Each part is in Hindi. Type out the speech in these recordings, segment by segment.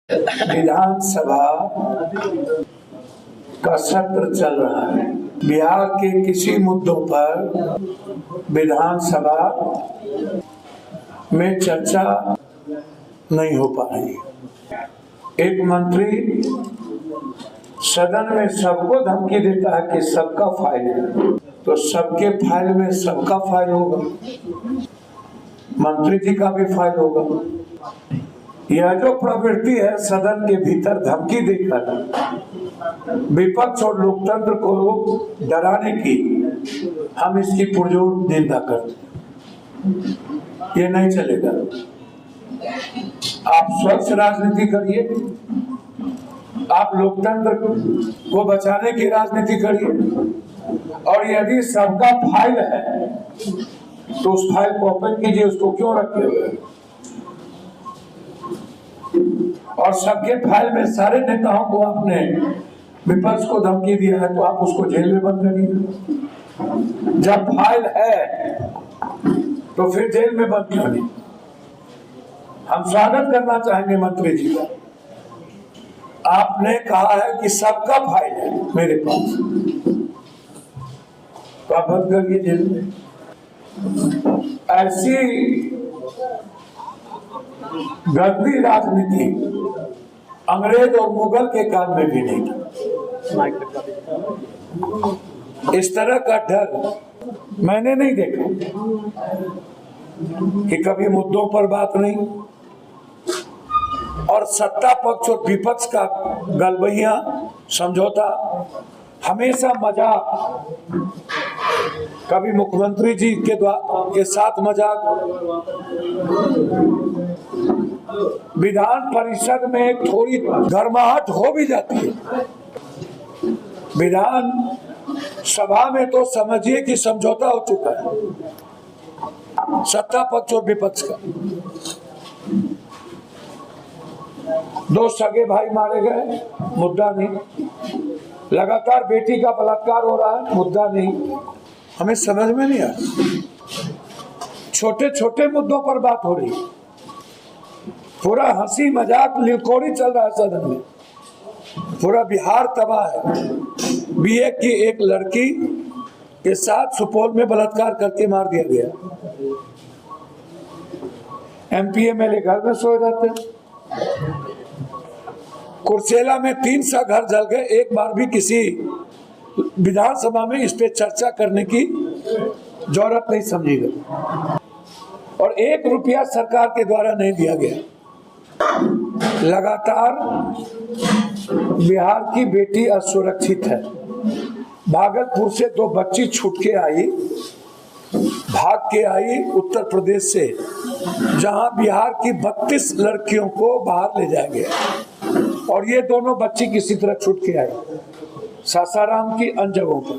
विधानसभा का सत्र चल रहा है। बिहार के किसी मुद्दों पर विधानसभा में चर्चा नहीं हो पा रही। एक मंत्री सदन में सबको धमकी देता है कि सबका फाइल है, तो सबके फाइल में सबका फाइल होगा, मंत्री जी का भी फाइल होगा। यह जो प्रवृत्ति है सदन के भीतर धमकी देकर विपक्ष और लोकतंत्र को डराने की, हम इसकी पुरजोर निंदा करते हैं। ये नहीं चलेगा। आप स्वच्छ राजनीति करिए, आप लोकतंत्र को बचाने की राजनीति करिए, और यदि सबका फाइल है तो उस फाइल को ओपन कीजिए, उसको क्यों रखे हुए? और सबके फाइल में सारे नेताओं को आपने विपक्ष को धमकी दिया है, तो आप उसको जेल में बंद करिए। जब फाइल है तो फिर जेल में बंद करिए। हम स्वागत करना चाहेंगे मंत्री जी का। आपने कहा है कि सबका फाइल है मेरे पास, तो आप बंद करिए जेल में। ऐसी गंदी राजनीति अंग्रेज और मुगल के काल में भी नहीं था। इस तरह का डर मैंने नहीं देखा कि कभी मुद्दों पर बात नहीं, और सत्ता पक्ष और विपक्ष का गलबैया समझौता, हमेशा मजाक, कभी मुख्यमंत्री जी के साथ मजाक। विधान परिषद में थोड़ी गर्माहट हो भी जाती है, विधान सभा में तो समझिए कि समझौता हो चुका है सत्ता पक्ष और विपक्ष का। दो सगे भाई मारे गए, मुद्दा नहीं। लगातार बेटी का बलात्कार हो रहा है, मुद्दा नहीं। हमें समझ में नहीं आया, छोटे छोटे मुद्दों पर बात हो रही, पूरा हंसी मजाक लिलकोरी चल रहा है सदन में। पूरा बिहार तबाह है। बीए की एक लड़की के साथ सुपौल में बलात्कार करके मार दिया गया। एमपी एमएलए घर में सोए रहते। कुर्सेला में 300 घर जल गए, एक बार भी किसी विधानसभा में इस पे चर्चा करने की जरूरत नहीं समझी गई, और 1 रुपया सरकार के द्वारा नहीं दिया गया। लगातार बिहार की बेटी असुरक्षित है। भागलपुर से 2 बच्ची छूट के आई, भाग के आई उत्तर प्रदेश से, जहां बिहार की 32 लड़कियों को बाहर ले जाया गया, और ये दोनों बच्ची किसी तरह छूट के आई सासाराम की अन्य जगहों पर।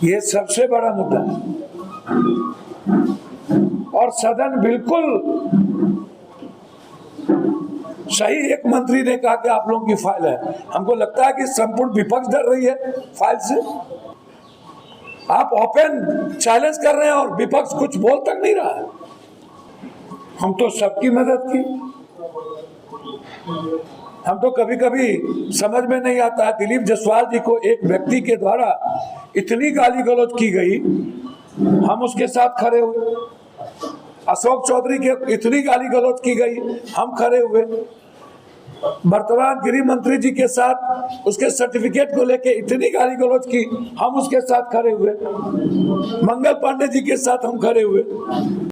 ये सबसे बड़ा मुद्दा है, और सदन बिल्कुल सही। एक मंत्री ने कहा कि आप लोगों की फाइल है। हमको लगता है कि संपूर्ण विपक्ष डर रही है फाइल से। आप ओपन चैलेंज कर रहे हैं और विपक्ष कुछ बोल तक नहीं रहा है। हम तो सबकी मदद की। हम तो कभी कभी समझ में नहीं आता है, दिलीप जायसवाल जी को एक व्यक्ति के द्वारा इतनी गाली गलौज की गई, हम उसके साथ खड़े हुए। अशोक चौधरी के इतनी गाली गलौज की गई, हम खड़े हुए। वर्तमान गृह मंत्री जी के साथ उसके सर्टिफिकेट को लेके इतनी गाली गलौज की, हम उसके साथ खड़े हुए। मंगल पांडे जी के साथ हम खड़े हुए।